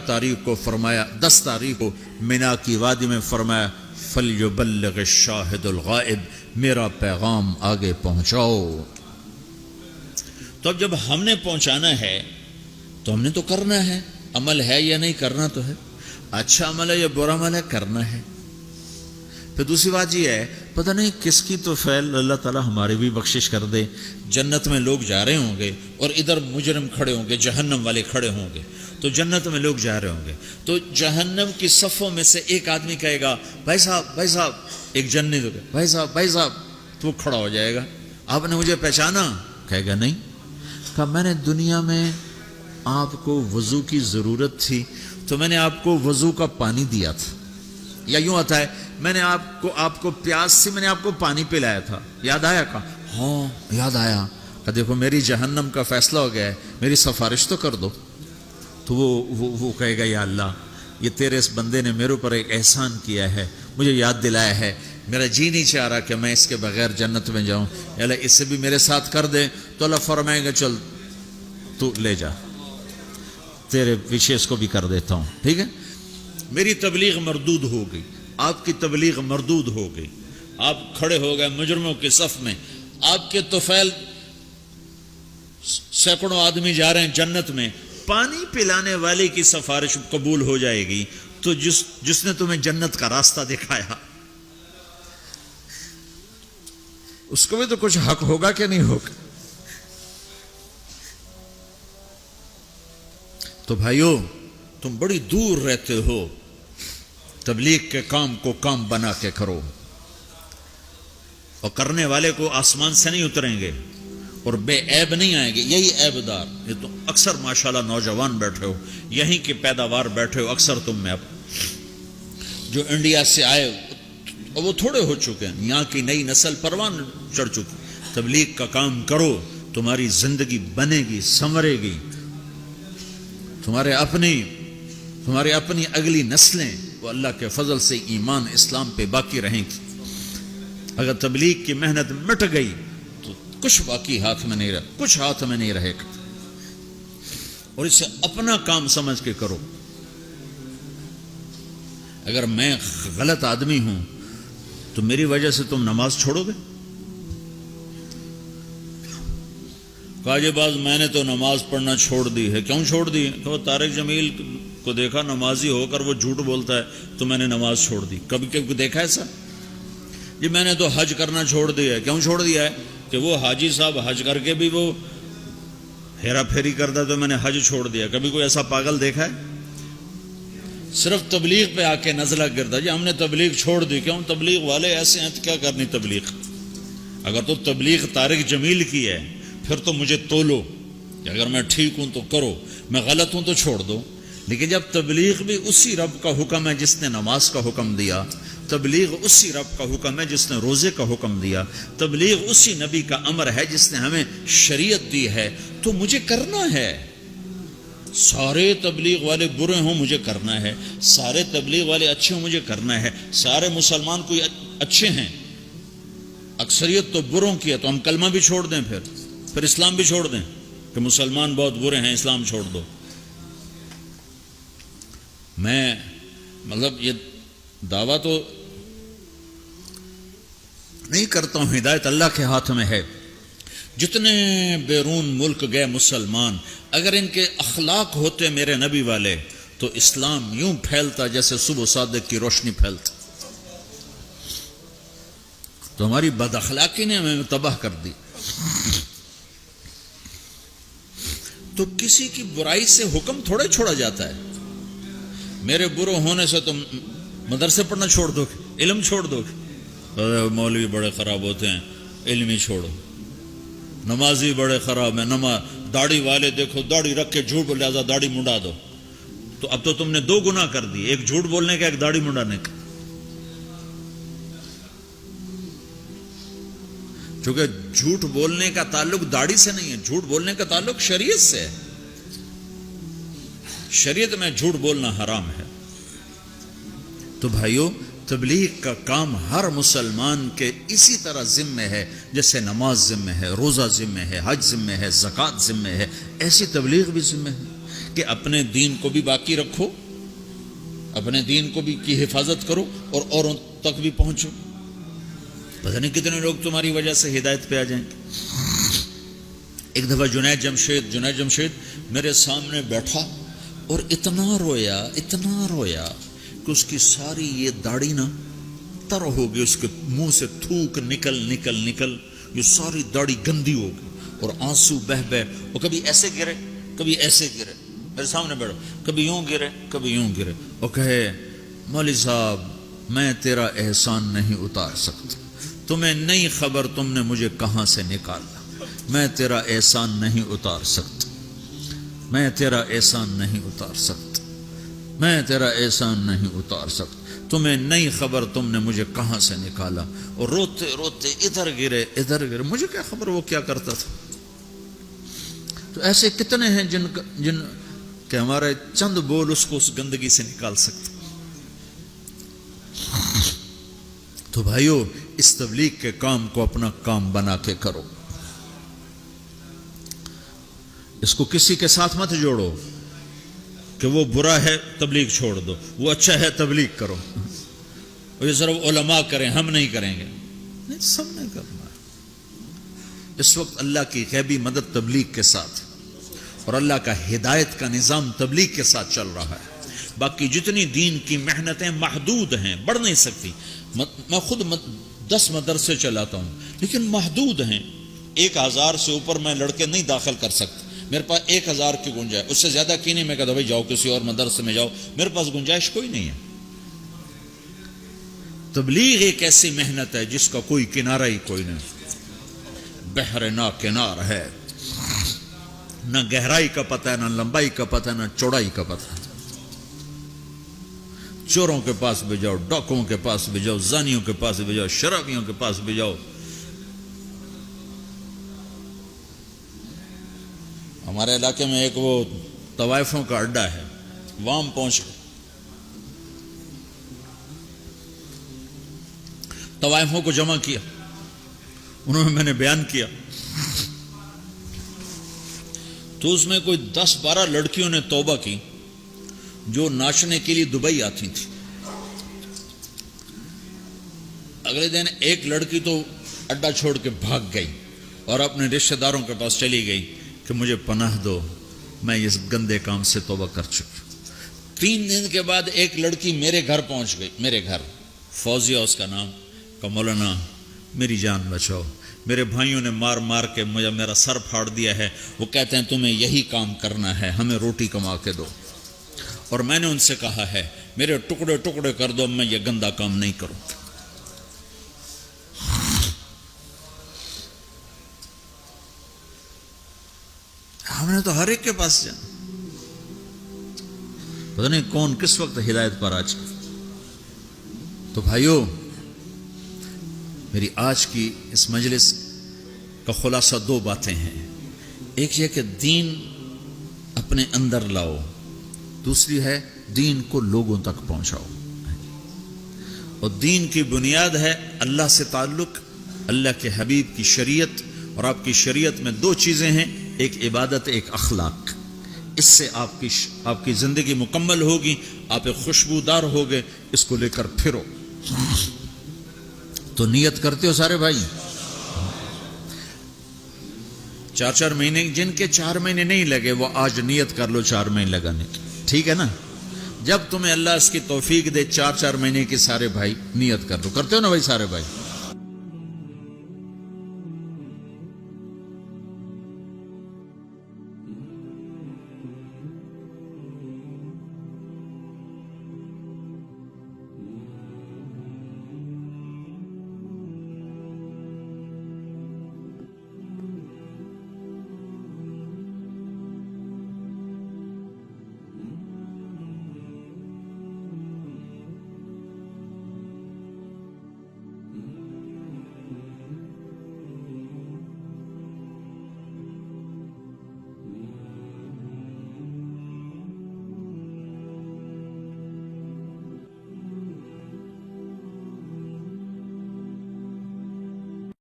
تاریخ کو فرمایا 10 تاریخ کو مینا کی وادی میں فرمایا فَلْيُبَلِّغِ الشَّاهِدُ الْغَائِبُ، میرا پیغام آگے پہنچاؤ۔ تو اب جب ہم نے پہنچانا ہے تو ہم نے تو کرنا ہے، عمل ہے یا نہیں کرنا تو ہے، اچھا عمل ہے یا برا عمل ہے، کرنا ہے۔ پھر دوسری بات یہ ہے پتہ نہیں کس کی تو فعل اللہ تعالیٰ ہماری بھی بخشش کر دے، جنت میں لوگ جا رہے ہوں گے اور ادھر مجرم کھڑے ہوں گے، جہنم والے کھڑے ہوں گے، تو جنت میں لوگ جا رہے ہوں گے تو جہنم کی صفوں میں سے ایک آدمی کہے گا بھائی صاحب، ایک جنتی تو بھائی صاحب، تو وہ کھڑا ہو جائے گا، آپ نے مجھے پہچانا؟ کہے گا نہیں۔ کہا میں نے دنیا میں آپ کو وضو کی ضرورت تھی تو میں نے آپ کو وضو کا پانی دیا تھا، یا یوں آتا ہے میں نے آپ کو پیاس سے میں نے آپ کو پانی پلایا تھا، یاد آیا؟ کہا ہاں یاد آیا۔ کہا دیکھو میری جہنم کا فیصلہ ہو گیا ہے، میری سفارش تو کر دو۔ تو وہ کہے گا یا اللہ، یہ تیرے اس بندے نے میرے اوپر ایک احسان کیا ہے، مجھے یاد دلایا ہے، میرا جی نہیں چاہ رہا کہ میں اس کے بغیر جنت میں جاؤں، یا اللہ اس سے بھی میرے ساتھ کر دے۔ تو اللہ فرمائے گا چل تو لے جا، تیرے پیچھے اس کو بھی کر دیتا ہوں، ٹھیک ہے۔ میری تبلیغ مردود ہو گئی، آپ کی تبلیغ مردود ہو گئی، آپ کھڑے ہو گئے مجرموں کے صف میں، آپ کے طفیل سینکڑوں آدمی جا رہے ہیں جنت میں، پانی پلانے والے کی سفارش قبول ہو جائے گی تو جس نے تمہیں جنت کا راستہ دکھایا اس کو بھی تو کچھ حق ہوگا کہ نہیں ہوگا؟ تو بھائیو تم بڑی دور رہتے ہو، تبلیغ کے کام کو کام بنا کے کرو، اور کرنے والے کو آسمان سے نہیں اتریں گے اور بے عیب نہیں آئیں گے، یہی عیب دار۔ یہ تو اکثر ماشاءاللہ نوجوان بیٹھے ہو، یہیں کی پیداوار بیٹھے ہو، اکثر تم میں اب جو انڈیا سے آئے اور وہ تھوڑے ہو چکے ہیں، یہاں کی نئی نسل پروان چڑھ چکی۔ تبلیغ کا کام کرو، تمہاری زندگی بنے گی، سنورے گی، تمہارے اپنی اگلی نسلیں وہ اللہ کے فضل سے ایمان اسلام پہ باقی رہیں گی۔ اگر تبلیغ کی محنت مٹ گئی تو کچھ باقی ہاتھ میں نہیں رہے، کچھ ہاتھ میں نہیں رہے گا، اور اسے اپنا کام سمجھ کے کرو۔ اگر میں غلط آدمی ہوں تو میری وجہ سے تم نماز چھوڑو گے؟ کہا جی باز میں نے تو نماز پڑھنا چھوڑ دی ہے۔ کیوں چھوڑ دی ہے؟ کہ طارق جمیل کو دیکھا نمازی ہو کر وہ جھوٹ بولتا ہے تو میں نے نماز چھوڑ دی۔ کبھی کبھی دیکھا ایسا؟ جی میں نے تو حج کرنا چھوڑ دیا ہے۔ کیوں چھوڑ دیا ہے؟ کہ وہ حاجی صاحب حج کر کے بھی وہ ہیرا پھیری کرتا تو میں نے حج چھوڑ دیا۔ کبھی کوئی ایسا پاگل دیکھا ہے؟ صرف تبلیغ پہ آ کے نزلہ گرتا جی ہم نے تبلیغ چھوڑ دی۔ کیوں؟ تبلیغ والے ایسے ہیں تو کیا کرنی تبلیغ؟ اگر تو تبلیغ طارق جمیل کی ہے پھر تو مجھے تولو کہ اگر میں ٹھیک ہوں تو کرو، میں غلط ہوں تو چھوڑ دو۔ لیکن جب تبلیغ بھی اسی رب کا حکم ہے جس نے نماز کا حکم دیا، تبلیغ اسی رب کا حکم ہے جس نے روزے کا حکم دیا، تبلیغ اسی نبی کا امر ہے جس نے ہمیں شریعت دی ہے، تو مجھے کرنا ہے۔ سارے تبلیغ والے برے ہوں مجھے کرنا ہے، سارے تبلیغ والے اچھے ہوں مجھے کرنا ہے، سارے مسلمان کوئی اچھے ہیں، اکثریت تو بروں کی ہے، تو ہم کلمہ بھی چھوڑ دیں، پھر اسلام بھی چھوڑ دیں کہ مسلمان بہت برے ہیں اسلام چھوڑ دو۔ میں یہ دعویٰ تو نہیں کرتا ہوں، ہدایت اللہ کے ہاتھ میں ہے۔ جتنے بیرون ملک گئے مسلمان، اگر ان کے اخلاق ہوتے میرے نبی والے تو اسلام یوں پھیلتا جیسے صبح صادق کی روشنی پھیلتا۔ تو ہماری بد اخلاقی نے ہمیں تباہ کر دی۔ تو کسی کی برائی سے حکم تھوڑے چھوڑا جاتا ہے۔ میرے برے ہونے سے تم مدرسے پڑھنا چھوڑ دو گے، علم چھوڑ دو گے؟ مولوی بڑے خراب ہوتے ہیں، علم ہی چھوڑو۔ نمازی بڑے خراب ہیں، داڑھی والے دیکھو داڑھی رکھ کے جھوٹ بول، لہذا داڑھی منڈا دو۔ تو اب تو تم نے دو گناہ کر دی، ایک جھوٹ بولنے کا، ایک داڑھی منڈانے کا۔ چونکہ جھوٹ بولنے کا تعلق داڑھی سے نہیں ہے، جھوٹ بولنے کا تعلق شریعت سے ہے۔ شریعت میں جھوٹ بولنا حرام ہے۔ تو بھائیو تبلیغ کا کام ہر مسلمان کے اسی طرح ذمہ ہے جیسے نماز ذمہ ہے، روزہ ذمہ ہے، حج ذمہ ہے، زکوٰۃ ذمہ ہے، ایسی تبلیغ بھی ذمہ ہے کہ اپنے دین کو بھی باقی رکھو، اپنے دین کو بھی کی حفاظت کرو اور اوروں تک بھی پہنچو. پتہ نہیں کتنے لوگ تمہاری وجہ سے ہدایت پہ آ جائیں گے. ایک دفعہ جنید جمشید میرے سامنے بیٹھا اور اتنا رویا کہ اس کی ساری یہ داڑھی نا تر ہو گئی، اس کے منہ سے تھوک نکل یہ ساری داڑھی گندی ہو گئی اور آنسو بہ اور کبھی ایسے گرے کبھی ایسے گرے. میرے سامنے بیٹھو، کبھی یوں گرے اور کہے مولوی صاحب میں تیرا احسان نہیں اتار سکتا، تمہیں نہیں خبر تم نے مجھے کہاں سے نکالا، میں تیرا احسان نہیں اتار سکتا، میں تیرا احسان نہیں اتار سکتا، میں تیرا احسان نہیں اتار سکتا، تمہیں نہیں خبر تم نے مجھے کہاں سے نکالا. اور روتے ادھر گرے. مجھے کیا خبر وہ کیا کرتا تھا. تو ایسے کتنے ہیں جن کہ ہمارے چند بول اس کو اس گندگی سے نکال سکتے. تو بھائیو اس تبلیغ کے کام کو اپنا کام بنا کے کرو. اس کو کسی کے ساتھ مت جوڑو کہ وہ برا ہے تبلیغ چھوڑ دو، وہ اچھا ہے تبلیغ کرو. اور یہ صرف علماء کریں، ہم نہیں کریں گے، نہیں، سب نے کرنا ہے. اس وقت اللہ کی غیبی مدد تبلیغ کے ساتھ اور اللہ کا ہدایت کا نظام تبلیغ کے ساتھ چل رہا ہے. باقی جتنی دین کی محنتیں محدود ہیں، بڑھ نہیں سکتی. میں خود 10 مدرسے چلاتا ہوں لیکن محدود ہیں. 1000 سے اوپر میں لڑکے نہیں داخل کر سکتا. میرے پاس 1000 کی گنجائش، اس سے زیادہ کی نہیں. میں کہتا بھائی جاؤ کسی اور مدرسے میں جاؤ، میرے پاس گنجائش کوئی نہیں ہے. تبلیغ ایک ایسی محنت ہے جس کا کوئی کنارہ ہی کوئی نہیں. بحر نا کنار ہے، نہ گہرائی کا پتہ ہے، نہ لمبائی کا پتہ ہے، نہ چوڑائی کا پتہ ہے. چوروں کے پاس بھی جاؤ، ڈاکوؤں کے پاس بھی جاؤ، زانیوں کے پاس بھی جاؤ، شرابیوں کے پاس بھی جاؤ. ہمارے علاقے میں ایک وہ طوائفوں کا اڈا ہے، وہاں پہنچ گئے. طوائفوں کو جمع کیا، انہوں نے میں نے بیان کیا تو اس میں کوئی 10-12 لڑکیوں نے توبہ کی جو ناچنے کے لیے دبئی آتی تھی. اگلے دن ایک لڑکی تو اڈا چھوڑ کے بھاگ گئی اور اپنے رشتہ داروں کے پاس چلی گئی کہ مجھے پناہ دو، میں اس گندے کام سے توبہ کر چکی. 3 دن کے بعد ایک لڑکی میرے گھر پہنچ گئی، میرے گھر، فوزیہ اس کا نام. کہ مولانا میری جان بچاؤ، میرے بھائیوں نے مار کے مجھے میرا سر پھاڑ دیا ہے، وہ کہتے ہیں تمہیں یہی کام کرنا ہے، ہمیں روٹی کما کے دو. اور میں نے ان سے کہا ہے میرے ٹکڑے ٹکڑے کر دو، میں یہ گندا کام نہیں کروں. ہم نے تو ہر ایک کے پاس جانا، پتہ نہیں کون کس وقت ہدایت پر آج. تو بھائیو میری آج کی اس مجلس کا خلاصہ 2 باتیں ہیں. ایک یہ کہ دین اپنے اندر لاؤ، دوسری ہے دین کو لوگوں تک پہنچاؤ. اور دین کی بنیاد ہے اللہ سے تعلق، اللہ کے حبیب کی شریعت. اور آپ کی شریعت میں 2 چیزیں ہیں، ایک عبادت، ایک اخلاق. اس سے آپ کی زندگی مکمل ہوگی، آپ ایک خوشبودار ہوگے. اس کو لے کر پھرو. تو نیت کرتے ہو سارے بھائی؟ 4 مہینے، جن کے 4 مہینے نہیں لگے وہ آج نیت کر لو 4 مہینے لگانے کی، ٹھیک ہے نا؟ جب تمہیں اللہ اس کی توفیق دے 4 مہینے کی، سارے بھائی نیت کر لو. کرتے ہو نا بھائی سارے بھائی؟